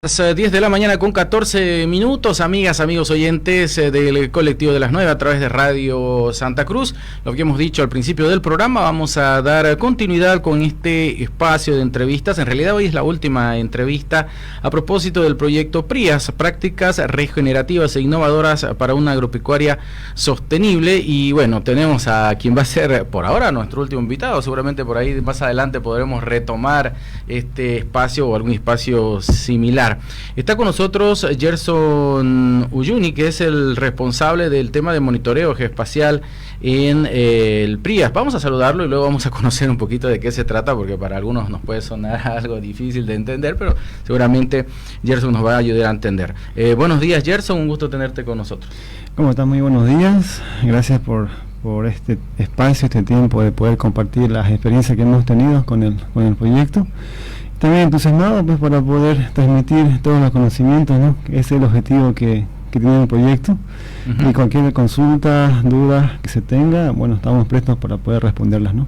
10 de la mañana con 14 minutos, amigas, amigos oyentes del colectivo de las 9 a través de Radio Santa Cruz. Lo que hemos dicho al principio del programa, vamos a dar continuidad con este espacio de entrevistas. En realidad hoy es la última entrevista a propósito del proyecto PRIAS, Prácticas Regenerativas e Innovadoras para una Agropecuaria Sostenible. Y bueno, tenemos a quien va a ser por ahora nuestro último invitado. Seguramente por ahí más adelante podremos retomar este espacio o algún espacio similar. Está con nosotros Gerson Uyuni, que es el responsable del tema de monitoreo geoespacial en el PRIAS. Vamos a saludarlo y luego vamos a conocer un poquito de qué se trata, porque para algunos nos puede sonar algo difícil de entender, pero seguramente Gerson nos va a ayudar a entender. Buenos días, Gerson, un gusto tenerte con nosotros. ¿Cómo están? Muy buenos días. Gracias por este espacio, este tiempo de poder compartir las experiencias que hemos tenido con el proyecto. También entusiasmado pues para poder transmitir todos los conocimientos, ¿no? Ese es el objetivo que tiene el proyecto. Y cualquier consulta, duda que se tenga, bueno, estamos prestos para poder responderlas, ¿no?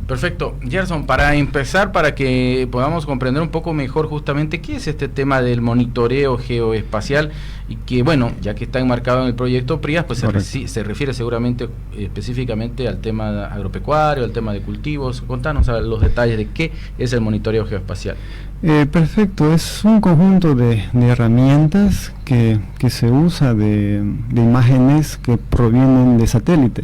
Perfecto. Gerson, para empezar, para que podamos comprender un poco mejor justamente qué es este tema del monitoreo geoespacial y que, bueno, ya que está enmarcado en el proyecto PRIAS, pues se refiere seguramente específicamente al tema agropecuario, al tema de cultivos. Contanos los detalles de qué es el monitoreo geoespacial. Perfecto, es un conjunto de herramientas que se usa de imágenes que provienen de satélite.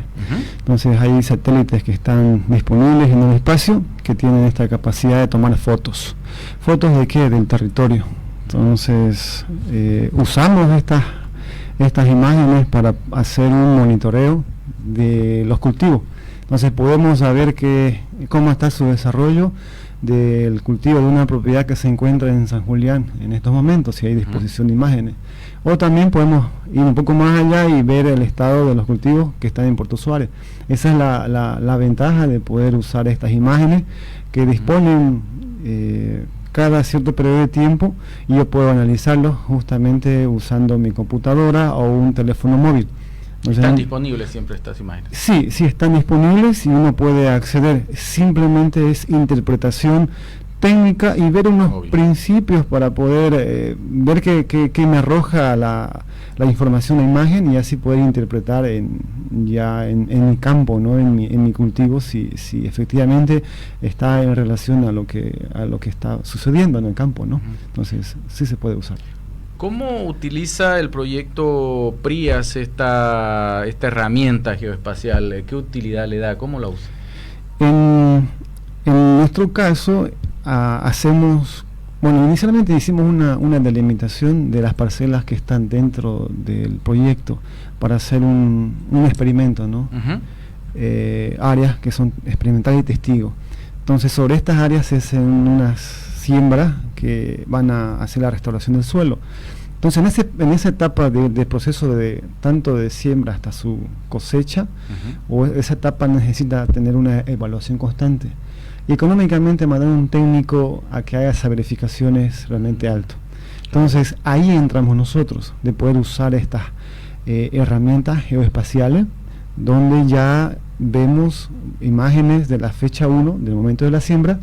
Entonces hay satélites que están disponibles en el espacio que tienen esta capacidad de tomar fotos. ¿Fotos de qué? Del territorio. Entonces usamos estas imágenes para hacer un monitoreo de los cultivos. Entonces podemos saber cómo está su desarrollo del cultivo de una propiedad que se encuentra en San Julián en estos momentos, si hay disposición de imágenes. O también podemos ir un poco más allá y ver el estado de los cultivos que están en Puerto Suárez. Esa es la ventaja de poder usar estas imágenes que disponen cada cierto periodo de tiempo, y yo puedo analizarlos justamente usando mi computadora o un teléfono móvil. ¿Están disponibles siempre estas imágenes? Sí, están disponibles y uno puede acceder. Simplemente es interpretación técnica y ver unos principios para poder ver qué me arroja la información, la imagen, y así poder interpretar en mi campo, ¿no? en mi cultivo, si efectivamente está en relación a lo que está sucediendo en el campo, ¿no? Entonces sí se puede usar. ¿Cómo utiliza el proyecto PRIAS esta herramienta geoespacial? ¿Qué utilidad le da? ¿Cómo la usa? En nuestro caso, inicialmente hicimos una delimitación de las parcelas que están dentro del proyecto para hacer un experimento, ¿no? Áreas que son experimentales y testigos. Entonces, sobre estas áreas se hacen unas siembras que van a hacer la restauración del suelo. Entonces en esa etapa de proceso tanto de siembra hasta su cosecha, o esa etapa necesita tener una evaluación constante, y económicamente mandar un técnico a que haga esas verificaciones realmente alto. Entonces ahí entramos nosotros, de poder usar estas herramientas geoespaciales, donde ya vemos imágenes de la fecha 1 del momento de la siembra,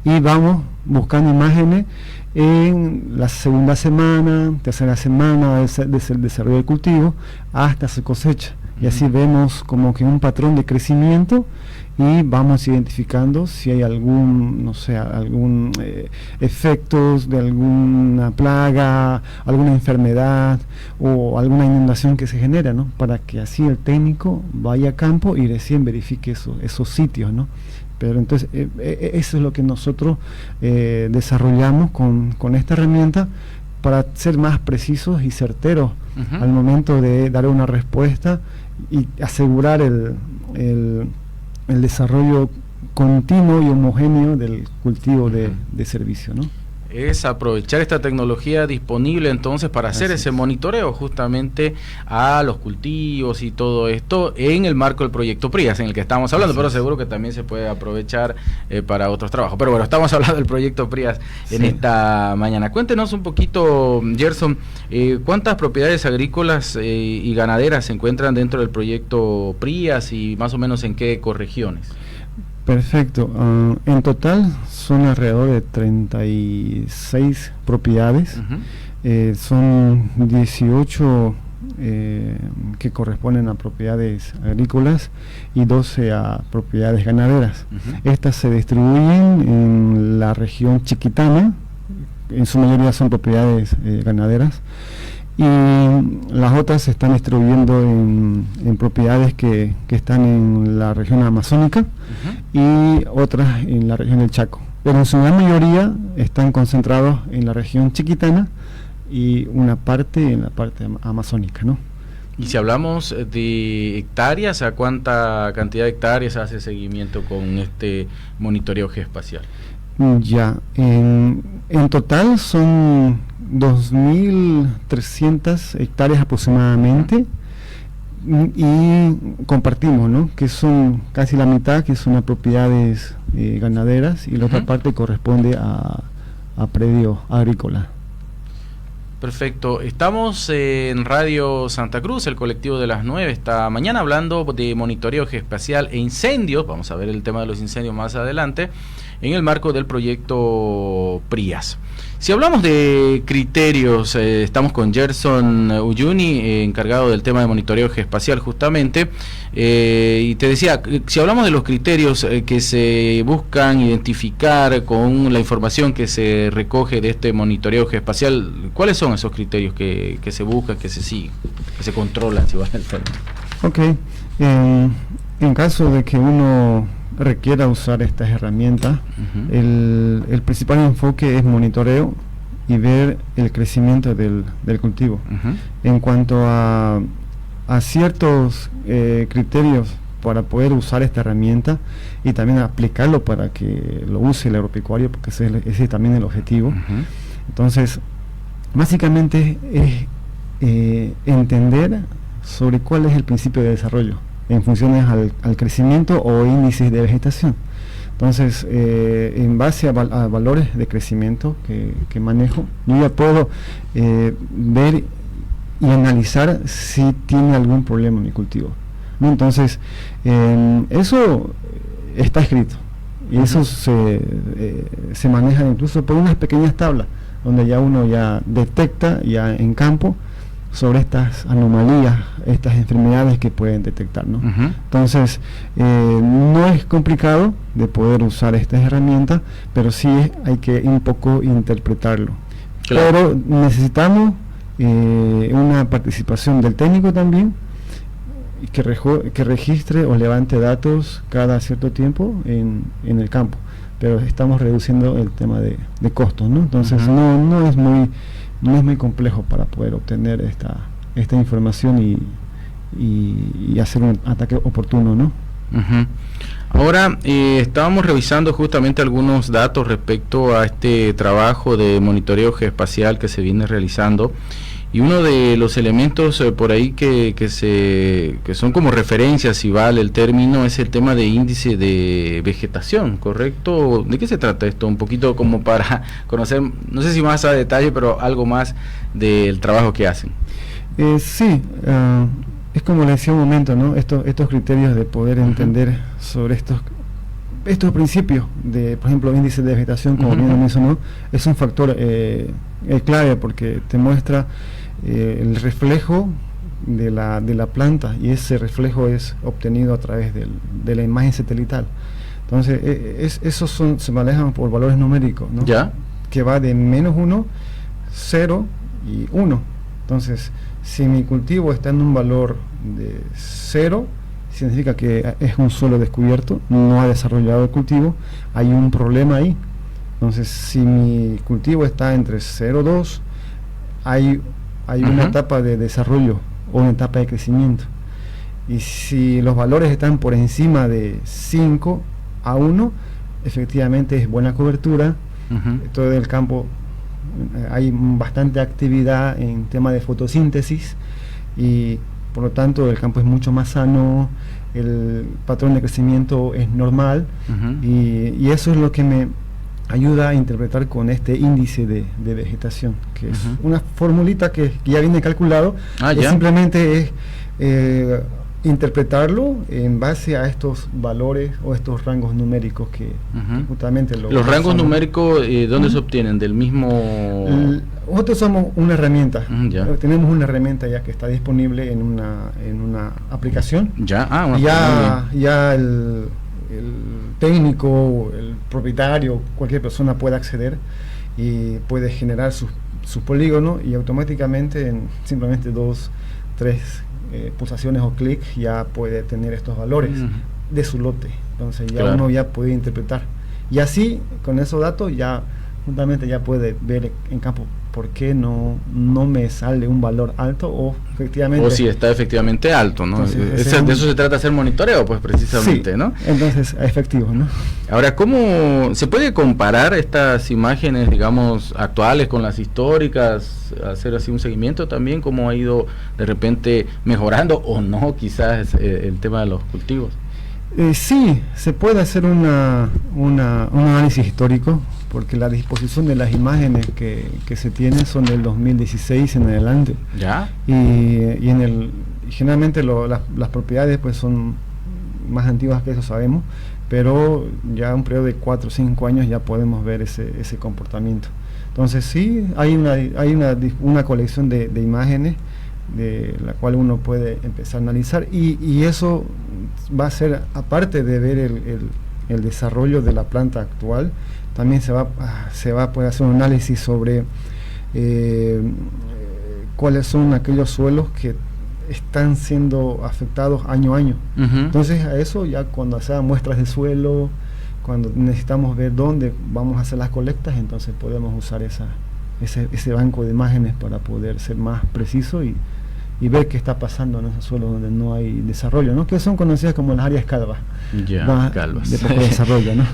y vamos buscando imágenes en la segunda semana, tercera semana del desarrollo del cultivo hasta su cosecha. Y así vemos como que un patrón de crecimiento, y vamos identificando si hay algún efectos de alguna plaga, alguna enfermedad o alguna inundación que se genera, ¿no? Para que así el técnico vaya a campo y recién verifique esos sitios, ¿no? Pero entonces eso es lo que nosotros desarrollamos con esta herramienta para ser más precisos y certeros al momento de dar una respuesta y asegurar el desarrollo continuo y homogéneo del cultivo de servicio, ¿no? Es aprovechar esta tecnología disponible entonces para hacer ese monitoreo justamente a los cultivos y todo esto en el marco del proyecto PRIAS en el que estamos hablando, pero seguro que también se puede aprovechar para otros trabajos. Pero bueno, estamos hablando del proyecto PRIAS en esta mañana. Cuéntenos un poquito, Gerson, ¿cuántas propiedades agrícolas y ganaderas se encuentran dentro del proyecto PRIAS y más o menos en qué ecorregiones? Perfecto. En total son alrededor de 36 propiedades. Son 18 que corresponden a propiedades agrícolas y 12 a propiedades ganaderas. Estas se distribuyen en la región Chiquitana, en su mayoría son propiedades ganaderas, y las otras se están distribuyendo en propiedades que están en la región amazónica y otras en la región del Chaco, pero en su gran mayoría están concentrados en la región Chiquitana y una parte en la parte amazónica, ¿no? Y si hablamos de hectáreas, ¿a cuánta cantidad de hectáreas hace seguimiento con este monitoreo geoespacial? Ya, en total son 2.300 hectáreas aproximadamente, y compartimos, ¿no?, que son casi la mitad que son a propiedades ganaderas, y la otra parte corresponde a predio agrícola. Perfecto, estamos en Radio Santa Cruz, el colectivo de las 9, esta mañana hablando de monitoreo geoespacial e incendios. Vamos a ver el tema de los incendios más adelante, en el marco del proyecto PRIAS. Si hablamos de criterios, estamos con Gerson Uyuni, encargado del tema de monitoreo geoespacial justamente, y te decía, si hablamos de los criterios que se buscan identificar con la información que se recoge de este monitoreo geoespacial, ¿cuáles son esos criterios que se buscan, que se siguen, que se controlan, si vale el término? Ok, en caso de que uno requiera usar estas herramientas, el principal enfoque es monitoreo y ver el crecimiento del cultivo. En cuanto a ciertos criterios para poder usar esta herramienta y también aplicarlo para que lo use el agropecuario, porque ese es también el objetivo. Entonces, básicamente es entender sobre cuál es el principio de desarrollo en funciones al crecimiento o índices de vegetación. Entonces, en base a valores de crecimiento que manejo, yo ya puedo ver y analizar si tiene algún problema en mi cultivo, ¿no? Entonces, eso está escrito, y eso se maneja incluso por unas pequeñas tablas, donde ya uno ya detecta ya en campo sobre estas anomalías, estas enfermedades que pueden detectar, ¿no? Entonces, no es complicado de poder usar estas herramientas, pero sí hay que un poco interpretarlo. Claro. Pero necesitamos una participación del técnico también, que registre o levante datos cada cierto tiempo en el campo, pero estamos reduciendo el tema de costos, ¿no? Entonces, no es muy complejo para poder obtener esta información y hacer un ataque oportuno, ¿no? Ahora, estábamos revisando justamente algunos datos respecto a este trabajo de monitoreo geoespacial que se viene realizando, y uno de los elementos por ahí que son como referencias, si vale el término, es el tema de índice de vegetación, ¿correcto? ¿De qué se trata esto? Un poquito como para conocer, no sé si más a detalle, pero algo más del trabajo que hacen. Sí, es como le decía un momento, ¿no? Estos criterios de poder entender sobre estos principios de, por ejemplo, índice de vegetación, como bien lo mencionó, es un factor clave, porque te muestra el reflejo de la planta, y ese reflejo es obtenido a través de la imagen satelital. Entonces, esos se manejan por valores numéricos, ¿no? ¿Ya? Que va de -1, 0 y 1. Entonces, si mi cultivo está en un valor de 0, significa que es un suelo descubierto, no ha desarrollado el cultivo, hay un problema ahí. Entonces, si mi cultivo está entre 0 y 2, hay una etapa de desarrollo o una etapa de crecimiento. Y si los valores están por encima de 5 a 1, efectivamente es buena cobertura. Todo el campo hay bastante actividad en tema de fotosíntesis, y por lo tanto el campo es mucho más sano, el patrón de crecimiento es normal, y eso es lo que me ayuda a interpretar con este índice de vegetación, que es una formulita que ya viene calculado, simplemente es interpretarlo en base a estos valores o estos rangos numéricos que justamente los rangos numéricos, ¿dónde se obtienen? ¿Del mismo...? Nosotros somos una herramienta. Ya. Tenemos una herramienta ya que está disponible en una aplicación. Ya, el técnico, el propietario, cualquier persona puede acceder y puede generar sus polígonos, y automáticamente en simplemente 2, 3 pulsaciones o clics ya puede tener estos valores de su lote. Entonces ya uno ya puede interpretar, y así con esos datos ya justamente ya puede ver en campo por qué no me sale un valor alto, o efectivamente, o si está efectivamente alto, ¿no? Entonces, de eso se trata, hacer monitoreo, pues precisamente, sí, ¿no? Entonces, efectivo, ¿no? Ahora, ¿cómo se puede comparar estas imágenes, digamos, actuales con las históricas? Hacer así un seguimiento también, cómo ha ido de repente mejorando o no, quizás, el tema de los cultivos. Sí, se puede hacer un análisis histórico, porque la disposición de las imágenes que se tienen son del 2016 en adelante. ¿Ya? Y generalmente las propiedades pues son más antiguas que eso, sabemos, pero ya un periodo de 4 o 5 años ya podemos ver ese comportamiento. Entonces sí, hay una colección de imágenes de la cual uno puede empezar a analizar, y eso va a ser, aparte de ver el desarrollo de la planta actual, también se va a poder hacer un análisis sobre cuáles son aquellos suelos que están siendo afectados año a año. Entonces a eso ya cuando hacemos muestras de suelo, cuando necesitamos ver dónde vamos a hacer las colectas, entonces podemos usar ese banco de imágenes para poder ser más preciso y ver qué está pasando en esos suelos donde no hay desarrollo, ¿no? Que son conocidas como las áreas calvas. Calvas. De poco desarrollo, ¿no?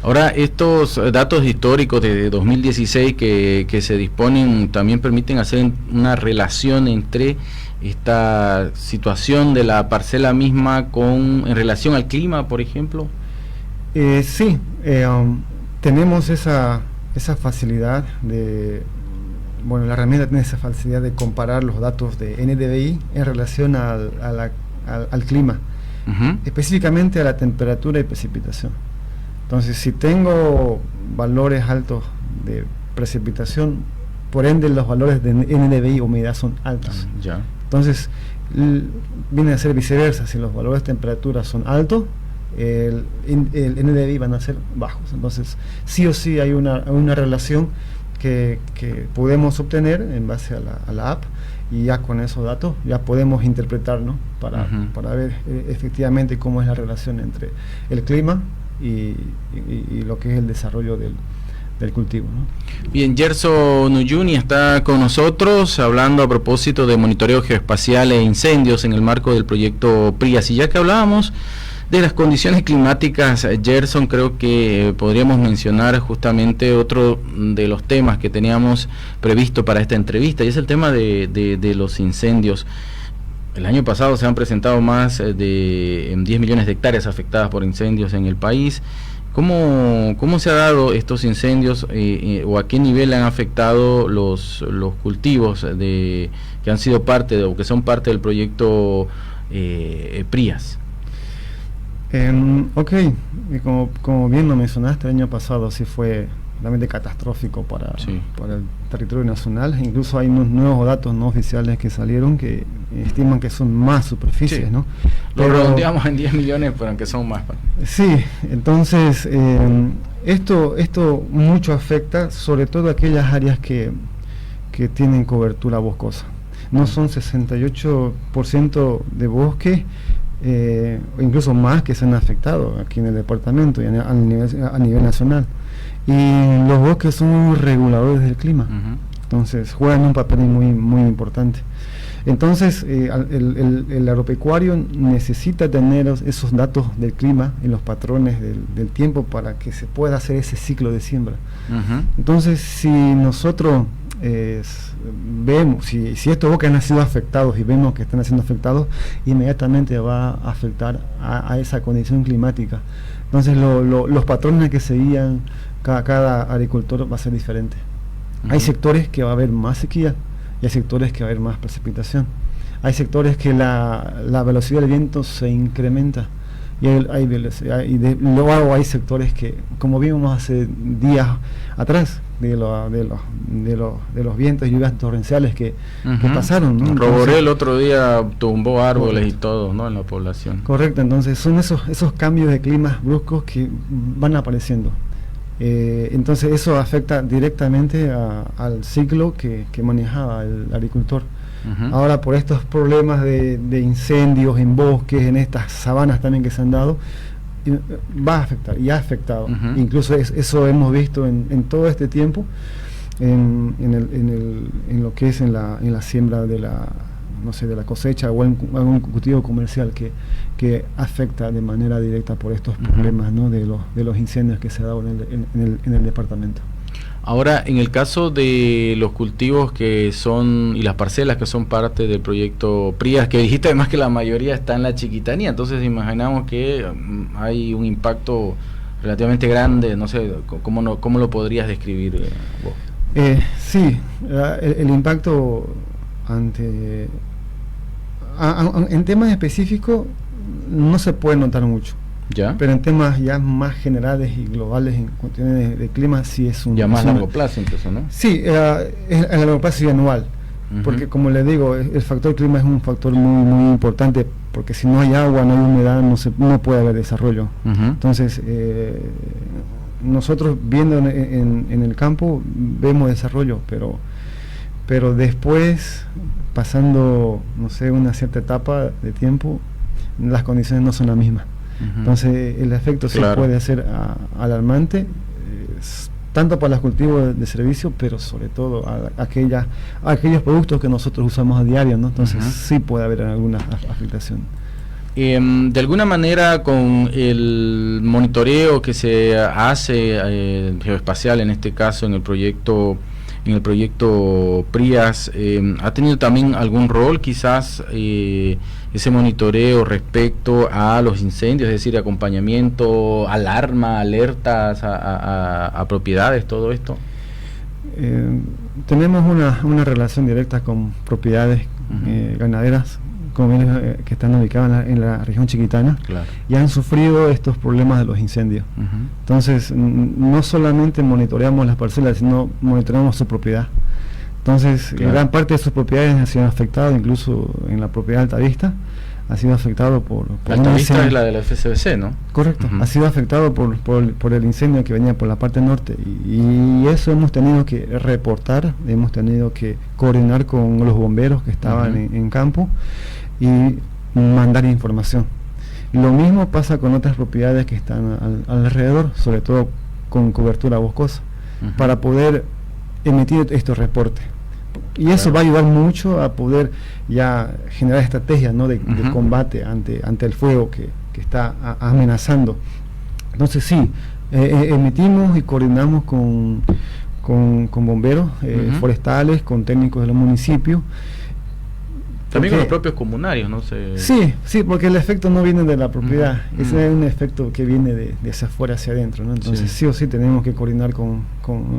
Ahora, estos datos históricos de 2016 que se disponen también permiten hacer una relación entre esta situación de la parcela misma en relación al clima, por ejemplo. Sí, tenemos esa facilidad la herramienta tiene esa facilidad de comparar los datos de NDVI en relación al clima, específicamente a la temperatura y precipitación. Entonces, si tengo valores altos de precipitación, por ende los valores de NDVI o humedad son altos. Entonces, viene a ser viceversa. Si los valores de temperatura son altos, el NDVI van a ser bajos. Entonces, sí o sí hay una relación que podemos obtener en base a la app, y ya con esos datos ya podemos interpretar, ¿no? Para ver efectivamente cómo es la relación entre el clima y lo que es el desarrollo del cultivo, ¿no? Bien, Gerson Uyuni está con nosotros hablando a propósito de monitoreo geoespacial e incendios en el marco del proyecto PRIAS. Y ya que hablábamos de las condiciones climáticas, Gerson, creo que podríamos mencionar justamente otro de los temas que teníamos previsto para esta entrevista, y es el tema de los incendios. El año pasado se han presentado más de 10 millones de hectáreas afectadas por incendios en el país. ¿Cómo se han dado estos incendios o a qué nivel han afectado los cultivos que han sido parte o que son parte del proyecto PRIAS? Como bien lo mencionaste, el año pasado sí fue realmente catastrófico para el territorio nacional. Incluso hay unos nuevos datos no oficiales que salieron que estiman que son más superficies, ¿no? Lo redondeamos en 10 millones, pero aunque son más. Sí, entonces esto mucho afecta sobre todo aquellas áreas que tienen cobertura boscosa. No son 68% de bosque, o incluso más, que se han afectado aquí en el departamento y a nivel nacional. Y los bosques son reguladores del clima, entonces juegan un papel muy, muy importante. Entonces el agropecuario necesita tener esos datos del clima y los patrones del tiempo para que se pueda hacer ese ciclo de siembra. Entonces, si nosotros vemos, si estos bosques han sido afectados y vemos que están siendo afectados, inmediatamente va a afectar a esa condición climática. Entonces los patrones que seguían cada agricultor va a ser diferente. Hay sectores que va a haber más sequía y hay sectores que va a haber más precipitación. hay sectores que la velocidad del viento se incrementa, y luego hay sectores que, como vimos hace días atrás, de los vientos y lluvias torrenciales que pasaron, ¿no? Roboré el otro día tumbó árboles, correcto, y todo, ¿no?, en la población. Correcto, entonces son esos cambios de climas bruscos que van apareciendo. Entonces eso afecta directamente al ciclo que manejaba el agricultor. Ahora, por estos problemas de incendios en bosques, en estas sabanas también que se han dado, va a afectar, y ha afectado. Incluso eso hemos visto en todo este tiempo, en lo que es en la siembra de la cosecha o en algún cultivo comercial que afecta de manera directa por estos problemas, ¿no?, de los incendios que se ha dado en el departamento. Ahora, en el caso de los cultivos que son, y las parcelas que son parte del proyecto PRIAS, que dijiste además que la mayoría está en la Chiquitanía, entonces imaginamos que hay un impacto relativamente grande, no sé, ¿cómo lo podrías describir vos? Sí, el impacto en temas específicos no se puede notar mucho. ¿Ya? Pero en temas ya más generales y globales, en cuestiones de clima, sí es un... Ya más largo plazo, entonces, ¿no? Sí, el largo plazo y anual, porque como les digo, el factor clima es un factor muy, muy importante, porque si no hay agua, no hay humedad, no puede haber desarrollo. Entonces, nosotros viendo en el campo, vemos desarrollo, pero después, pasando, no sé, una cierta etapa de tiempo, las condiciones no son las mismas. Entonces el efecto sí puede ser alarmante, tanto para los cultivos de servicio, pero sobre todo a aquellos productos que nosotros usamos a diario, ¿no? Entonces sí puede haber alguna afectación. De alguna manera, con el monitoreo que se hace geoespacial, en este caso en el proyecto PRIAS, ¿ha tenido también algún rol quizás ese monitoreo respecto a los incendios, es decir, acompañamiento, alarma, alertas a propiedades, todo esto? Tenemos una relación directa con propiedades ganaderas, que están ubicadas en la región chiquitana, y han sufrido estos problemas de los incendios. Entonces, no solamente monitoreamos las parcelas, sino monitoreamos su propiedad. Entonces, gran parte de sus propiedades han sido afectadas, incluso en la propiedad de Altavista, ha sido afectado por Altavista es la de la FCBC, ¿no? Correcto, ha sido afectado por el incendio que venía por la parte norte, y eso hemos tenido que reportar, hemos tenido que coordinar con los bomberos que estaban en campo, y mandar información. Lo mismo pasa con otras propiedades que están alrededor, sobre todo con cobertura boscosa, para poder emitir estos reportes. Y eso va a ayudar mucho a poder ya generar estrategias, ¿no?, de combate ante el fuego que está amenazando. Entonces sí, emitimos y coordinamos con bomberos forestales, con técnicos de los municipios. También con los propios comunarios, ¿no? Sí, porque el efecto no viene de la propiedad, ese es un efecto que viene de hacia afuera hacia adentro, ¿no? Entonces sí o sí tenemos que coordinar con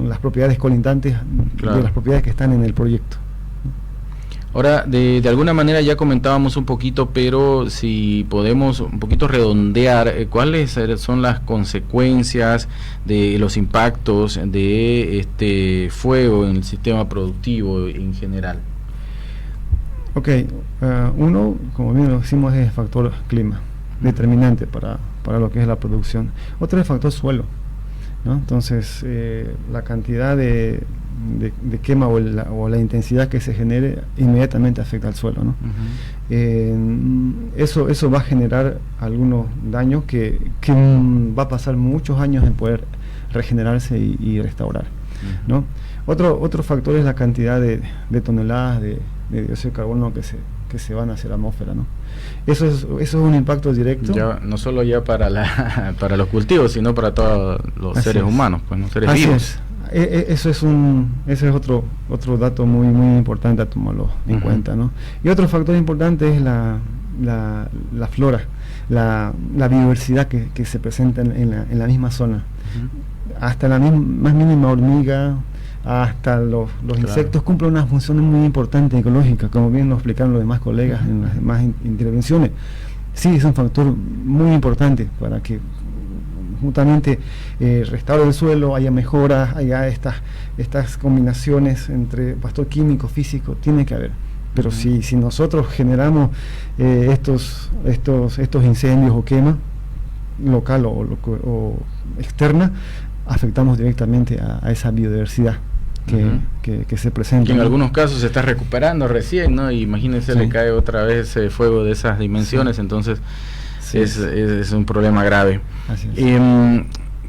las propiedades colindantes de las propiedades que están en el proyecto. Ahora, de alguna manera ya comentábamos un poquito, pero si podemos un poquito redondear, ¿cuáles son las consecuencias de los impactos de este fuego en el sistema productivo en general? Ok, uno, como bien lo decimos, es el factor clima, determinante para lo que es la producción. Otro es el factor suelo, ¿no? Entonces, la cantidad de quema o la intensidad que se genere inmediatamente afecta al suelo, ¿no? Eso va a generar algunos daños que va a pasar muchos años en poder regenerarse y restaurar, ¿no? Otro factor es la cantidad de toneladas de dióxido de carbono que se van hacia la atmósfera, ¿no? Eso es un impacto directo. Ya, no solo ya para los cultivos, sino para todos los seres humanos, pues, ¿no? Seres vivos. Ese es otro dato muy muy importante a tomarlo en cuenta, ¿no? Y otro factor importante es la flora, la biodiversidad que se presenta en la misma zona. Hasta la más mínima hormiga, hasta los insectos cumplen una función muy importante ecológica, como bien nos explicaron los demás colegas en las demás intervenciones. Sí, es un factor muy importante para que justamente restaure el suelo, haya mejoras, haya estas combinaciones entre factor químico, físico, tiene que haber. Pero si nosotros generamos estos incendios o quema local o externa, afectamos directamente a esa biodiversidad que se presenta. Que en algunos casos se está recuperando recién, ¿no? Y imagínense, le cae otra vez fuego de esas dimensiones, entonces es un problema grave. Así es.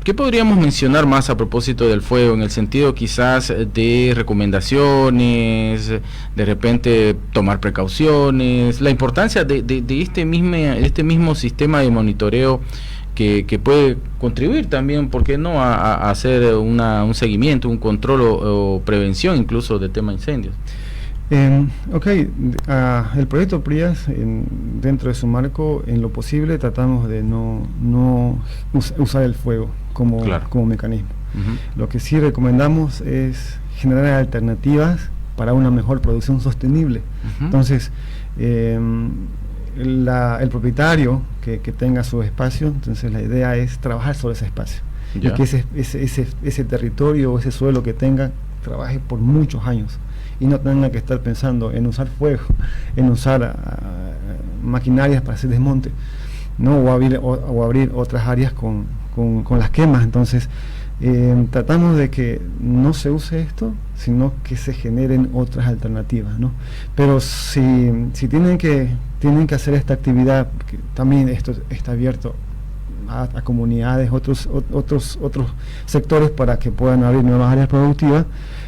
¿Qué podríamos mencionar más a propósito del fuego, en el sentido quizás de recomendaciones, de repente tomar precauciones, la importancia de este mismo sistema de monitoreo que puede contribuir también, ¿por qué no?, a hacer un seguimiento, un control o prevención incluso de tema incendios? El proyecto PRIAS, dentro de su marco, en lo posible tratamos de no usar el fuego como mecanismo. Lo que sí recomendamos es generar alternativas para una mejor producción sostenible. Entonces, el propietario que tenga su espacio, entonces la idea es trabajar sobre ese espacio, y que ese territorio o ese suelo que tenga trabaje por muchos años y no tenga que estar pensando en usar fuego, en usar maquinarias para hacer desmonte, ¿no? o abrir otras áreas con las quemas. Entonces tratamos de que no se use esto, sino que se generen otras alternativas, ¿no? Pero si tienen que hacer esta actividad, que también esto está abierto a comunidades, otros sectores, para que puedan abrir nuevas áreas productivas,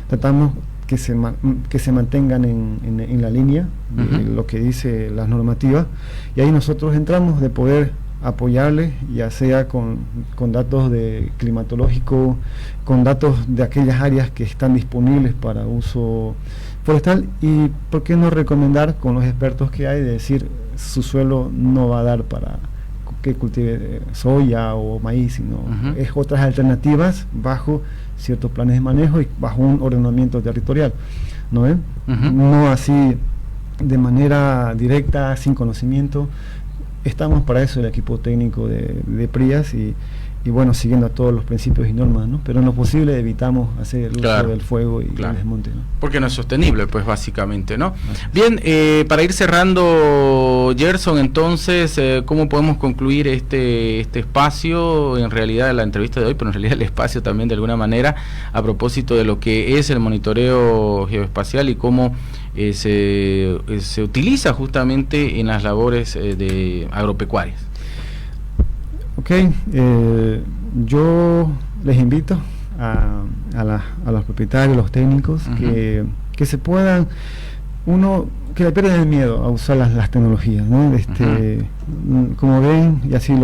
tratamos que se mantengan en la línea de lo que dice las normativas, y ahí nosotros entramos de poder apoyarles, ya sea con datos de climatológico, con datos de aquellas áreas que están disponibles para uso forestal, y por qué no recomendar con los expertos que hay, de decir su suelo no va a dar para que cultive soya o maíz, sino es otras alternativas bajo ciertos planes de manejo y bajo un ordenamiento territorial, ¿no ven? No así de manera directa, sin conocimiento. Estamos para eso, el equipo técnico de PRIAS, y bueno, siguiendo todos los principios y normas, ¿no? Pero en lo posible evitamos hacer el uso del fuego y el desmonte, ¿no? Porque no es sostenible, pues, básicamente, ¿no? Bien, para ir cerrando, Gerson, entonces, ¿cómo podemos concluir este espacio? En realidad la entrevista de hoy, pero en realidad el espacio también, de alguna manera, a propósito de lo que es el monitoreo geoespacial y cómo se utiliza justamente en las labores de agropecuarias. Yo les invito a los propietarios, los técnicos, que se puedan, que le pierdan el miedo a usar las tecnologías, ¿no? Como ven, y así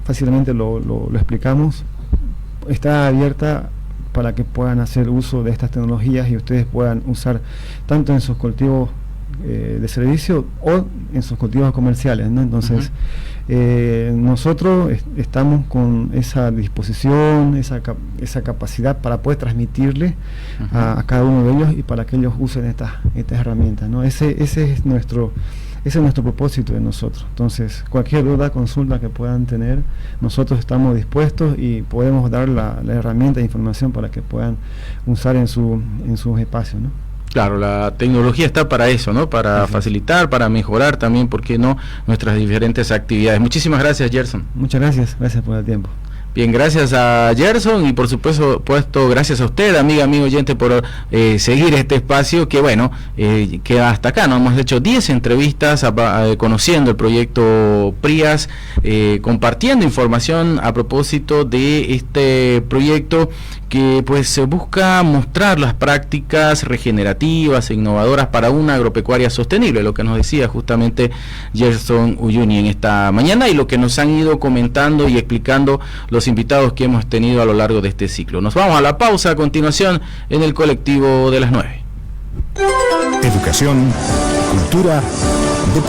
fácilmente lo explicamos, está abierta para que puedan hacer uso de estas tecnologías y ustedes puedan usar tanto en sus cultivos de servicio o en sus cultivos comerciales, ¿no? Entonces nosotros estamos con esa disposición, esa capacidad para poder transmitirle a cada uno de ellos, y para que ellos usen estas herramientas, ¿no? Ese es nuestro propósito de nosotros. Entonces, cualquier duda, consulta que puedan tener, nosotros estamos dispuestos y podemos dar la herramienta de información para que puedan usar en sus espacios, ¿no? Claro, la tecnología está para eso, ¿no? Para facilitar, para mejorar también, ¿por qué no?, nuestras diferentes actividades. Muchísimas gracias, Gerson. Muchas gracias por el tiempo. Bien, gracias a Gerson, y por supuesto gracias a usted, amigo oyente, por seguir este espacio que, bueno, queda hasta acá, ¿no? Hemos hecho 10 entrevistas conociendo el proyecto PRIAS, compartiendo información a propósito de este proyecto que pues busca mostrar las prácticas regenerativas e innovadoras para una agropecuaria sostenible, lo que nos decía justamente Gerson Uyuni en esta mañana, y lo que nos han ido comentando y explicando los invitados que hemos tenido a lo largo de este ciclo. Nos vamos a la pausa, a continuación en el colectivo de las 9. Educación, cultura, deporte.